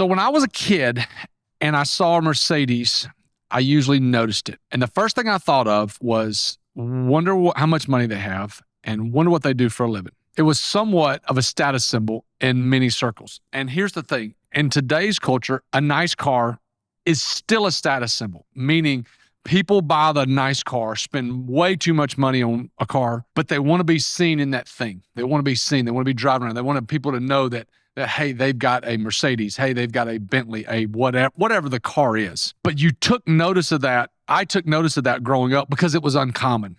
So when I was a kid and I saw a Mercedes, I usually noticed it. And the first thing I thought of was wonder how much money they have and wonder what they do for a living. It was somewhat of a status symbol in many circles. And here's the thing. In today's culture, a nice car is still a status symbol, meaning people buy the nice car, spend way too much money on a car, but they want to be seen in that thing. They want to be seen. They want to be driving around. They want people to know that hey, they've got a Mercedes. Hey, they've got a Bentley, a whatever the car is. But you took notice of that. I took notice of that growing up because it was uncommon.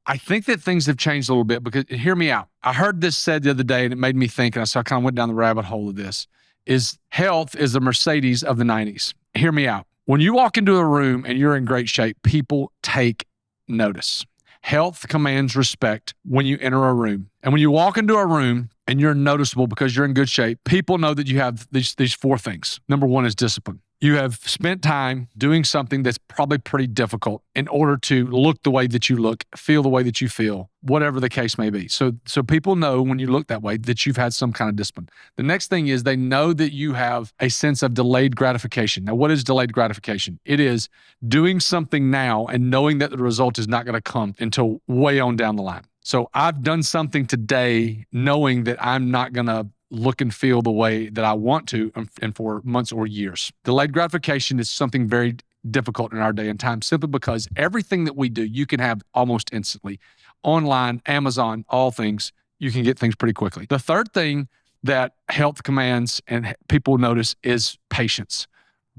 I think that things have changed a little bit because, hear me out. I heard this said the other day and it made me think, and so I kind of went down the rabbit hole of this, is health is the Mercedes of the 90s. Hear me out. When you walk into a room and you're in great shape, people take notice. Health commands respect when you enter a room. And when you walk into a room and you're noticeable because you're in good shape, people know that you have these four things. Number one is discipline. You have spent time doing something that's probably pretty difficult in order to look the way that you look, feel the way that you feel, whatever the case may be. So people know when you look that way that you've had some kind of discipline. The next thing is they know that you have a sense of delayed gratification. Now, what is delayed gratification? It is doing something now and knowing that the result is not going to come until way on down the line. So I've done something today knowing that I'm not going to look and feel the way that I want to and for months or years. Delayed gratification is something very difficult in our day and time simply because everything that we do, you can have almost instantly. Online, Amazon, all things, you can get things pretty quickly. The third thing that health commands and people notice is patience.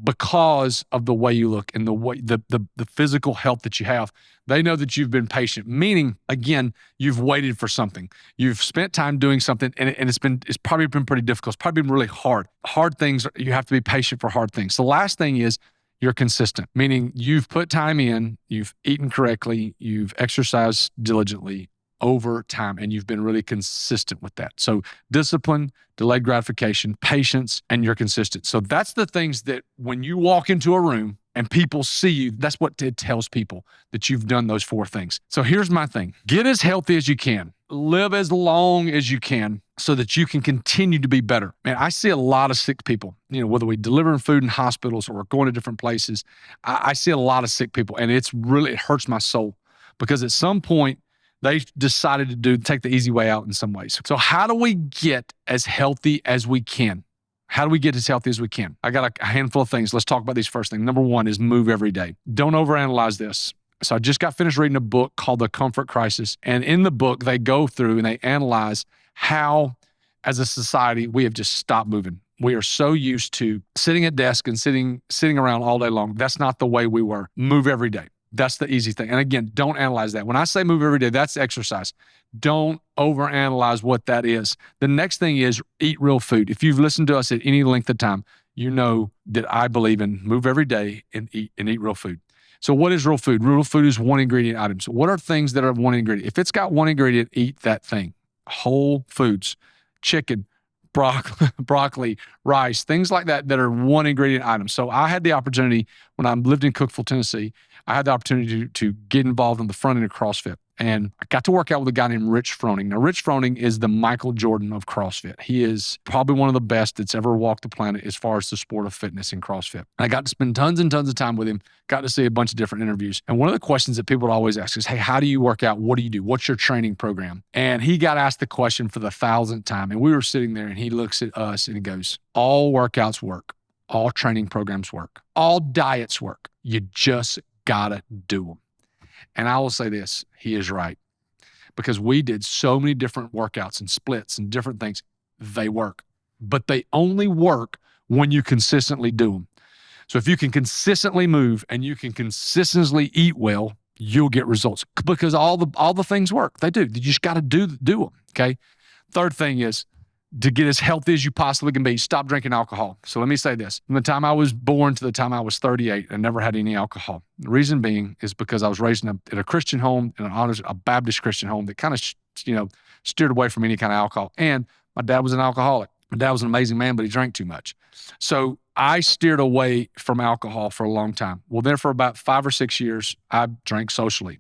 Because of the way you look and the way the physical health that you have, they know that you've been patient. Meaning, again, you've waited for something. You've spent time doing something, and it's probably been pretty difficult. It's probably been really hard. Hard things, you have to be patient for hard things. The last thing is you're consistent, meaning you've put time in, you've eaten correctly, you've exercised diligently over time, and you've been really consistent with that. So discipline, delayed gratification, patience, and you're consistent. So that's the things that when you walk into a room and people see you, that's what it tells people that you've done those four things. So here's my thing. Get as healthy as you can. Live as long as you can so that you can continue to be better. Man, I see a lot of sick people, whether we delivering food in hospitals or going to different places. I see a lot of sick people, and it hurts my soul because at some point, they decided to take the easy way out in some ways. So how do we get as healthy as we can? How do we get as healthy as we can? I got a handful of things. Let's talk about these first thing. Number one is move every day. Don't overanalyze this. So I just got finished reading a book called The Comfort Crisis. And in the book, they go through and they analyze how, as a society, we have just stopped moving. We are so used to sitting at desk and sitting around all day long. That's not the way we were. Move every day. That's the easy thing. And again, don't analyze that. When I say move every day, that's exercise. Don't overanalyze what that is. The next thing is eat real food. If you've listened to us at any length of time, you know that I believe in move every day and eat real food. So what is real food? Real food is one ingredient items. What are things that are one ingredient? If it's got one ingredient, eat that thing. Whole foods, chicken, broccoli, rice, things like that are one ingredient items. So I had the opportunity when I lived in Cookeville, Tennessee, I had the opportunity to get involved on the front end of CrossFit. And I got to work out with a guy named Rich Froning. Now, Rich Froning is the Michael Jordan of CrossFit. He is probably one of the best that's ever walked the planet as far as the sport of fitness in CrossFit. And I got to spend tons and tons of time with him, got to see a bunch of different interviews. And one of the questions that people would always ask is, hey, how do you work out? What do you do? What's your training program? And he got asked the question for the 1,000th time. And we were sitting there and he looks at us and he goes, all workouts work. All training programs work. All diets work. You just gotta do them. And I will say this, he is right. Because we did so many different workouts and splits and different things. They work. But they only work when you consistently do them. So if you can consistently move and you can consistently eat well, you'll get results. Because all the things work. They do. You just gotta do them. Okay. Third thing is to get as healthy as you possibly can be, stop drinking alcohol. So let me say this. From the time I was born to the time I was 38, I never had any alcohol. The reason being is because I was raised in a Christian home, in a Baptist Christian home that kind of, steered away from any kind of alcohol. And my dad was an alcoholic. My dad was an amazing man, but he drank too much. So I steered away from alcohol for a long time. Well, then for about 5 or 6 years, I drank socially.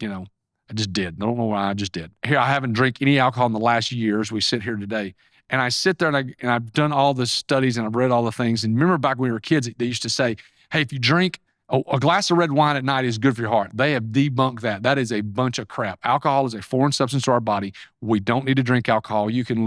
I just did. I don't know why, I just did. Here, I haven't drank any alcohol in the last year as we sit here today. And I sit there and I've done all the studies and I've read all the things. And remember back when we were kids, they used to say, hey, if you drink a glass of red wine at night is good for your heart. They have debunked that. That is a bunch of crap. Alcohol is a foreign substance to our body. We don't need to drink alcohol. You can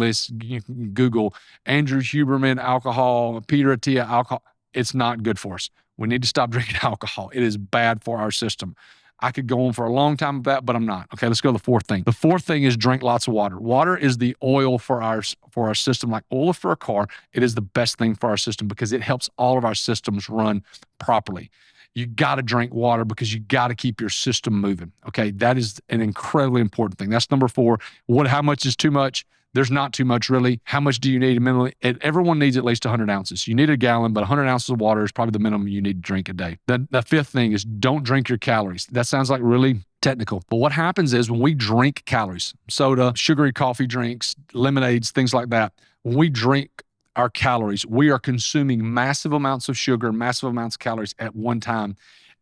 Google Andrew Huberman alcohol, Peter Attia alcohol. It's not good for us. We need to stop drinking alcohol. It is bad for our system. I could go on for a long time with that, but I'm not. Okay, let's go to the fourth thing. The fourth thing is drink lots of water. Water is the oil for our system, like oil for a car. It is the best thing for our system because it helps all of our systems run properly. You got to drink water because you got to keep your system moving. Okay, that is an incredibly important thing. That's number 4. How much is too much? There's not too much really. How much do you need minimally? Everyone needs at least 100 ounces. You need a gallon, but 100 ounces of water is probably the minimum you need to drink a day. Then the fifth thing is don't drink your calories. That sounds like really technical, but what happens is when we drink calories, soda, sugary coffee drinks, lemonades, things like that, when we drink our calories, we are consuming massive amounts of sugar, massive amounts of calories at one time.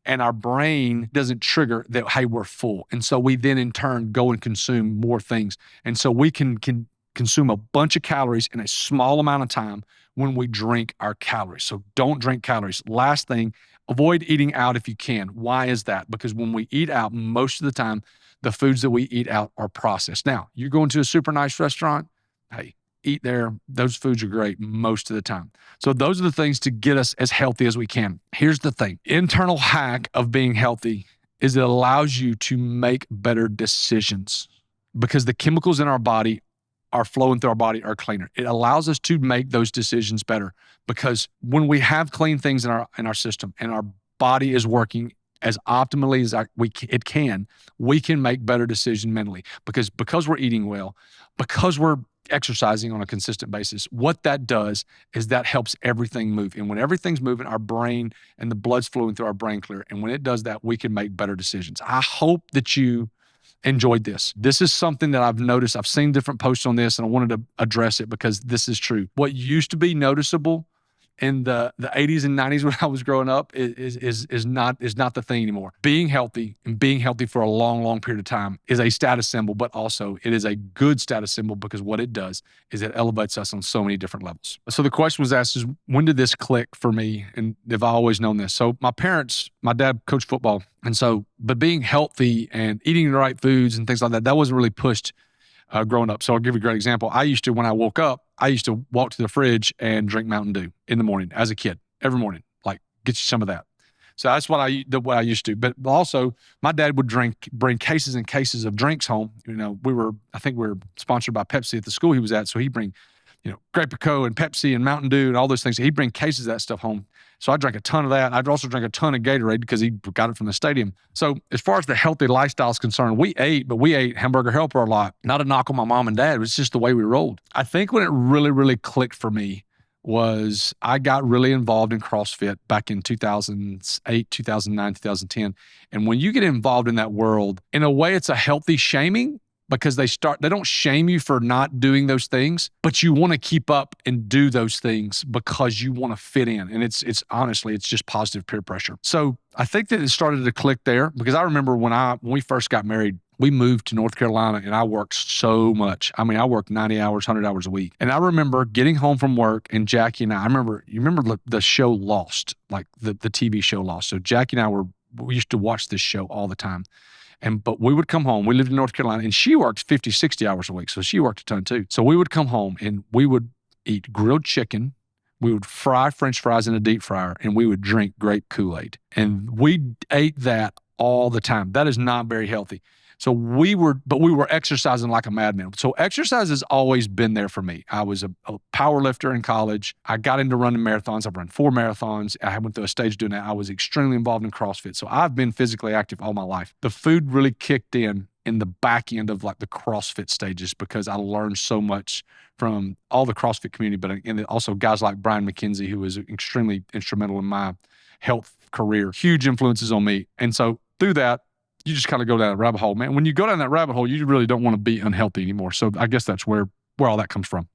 And our brain doesn't trigger that, hey, we're full. And so we then in turn go and consume more things. And so we can consume a bunch of calories in a small amount of time when we drink our calories. So don't drink calories. Last thing, avoid eating out if you can. Why is that? Because when we eat out, most of the time, the foods that we eat out are processed. Now, you're going to a super nice restaurant, hey, eat there. Those foods are great most of the time. So those are the things to get us as healthy as we can. Here's the thing. Internal hack of being healthy is it allows you to make better decisions because the chemicals in our body are flowing through our body are cleaner. It allows us to make those decisions better because when we have clean things in our system and our body is working as optimally as it can, we can make better decisions mentally because we're eating well, because we're exercising on a consistent basis. What that does is that helps everything move. And when everything's moving, our brain and the blood's flowing through our brain clear. And when it does that, we can make better decisions. I hope that you enjoyed this. This is something that I've noticed. I've seen different posts on this and I wanted to address it because this is true. What used to be noticeable in the 80s and 90s when I was growing up is not the thing anymore. Being healthy and being healthy for a long, long period of time is a status symbol, but also it is a good status symbol because what it does is it elevates us on so many different levels. So the question was asked is, when did this click for me? And have I always known this? So my dad coached football. And so, but being healthy and eating the right foods and things like that wasn't really pushed growing up. So I'll give you a great example. When I woke up, I used to walk to the fridge and drink Mountain Dew in the morning as a kid, every morning, like get you some of that. So that's what I used to. But also my dad would bring cases and cases of drinks home. I think we were sponsored by Pepsi at the school he was at. So he'd bring, Grape Coke and Pepsi and Mountain Dew and all those things. He'd bring cases of that stuff home. So I drank a ton of that. I'd also drink a ton of Gatorade because he got it from the stadium. So as far as the healthy lifestyle is concerned, we ate Hamburger Helper a lot. Not a knock on my mom and dad. It was just the way we rolled. I think when it really, really clicked for me was I got really involved in CrossFit back in 2008, 2009, 2010. And when you get involved in that world, in a way, it's a healthy shaming because they don't shame you for not doing those things, but you want to keep up and do those things because you want to fit in. And it's honestly, it's just positive peer pressure. So I think that it started to click there because I remember when we first got married, we moved to North Carolina and I worked so much. I mean, I worked 90 hours, 100 hours a week. And I remember getting home from work and Jackie and you remember the show Lost, like the TV show Lost. So Jackie and we used to watch this show all the time. But we would come home, we lived in North Carolina, and she worked 50, 60 hours a week. So she worked a ton too. So we would come home and we would eat grilled chicken. We would fry French fries in a deep fryer and we would drink grape Kool-Aid. And we ate that all the time. That is not very healthy. So we were exercising like a madman. So exercise has always been there for me. I was a power lifter in college. I got into running marathons. I've run 4 marathons. I went through a stage doing that. I was extremely involved in CrossFit. So I've been physically active all my life. The food really kicked in the back end of like the CrossFit stages because I learned so much from all the CrossFit community, but also guys like Brian McKenzie, who was extremely instrumental in my health career, huge influences on me. And so through that, you just kind of go down a rabbit hole, man. When you go down that rabbit hole, you really don't want to be unhealthy anymore. So I guess that's where all that comes from.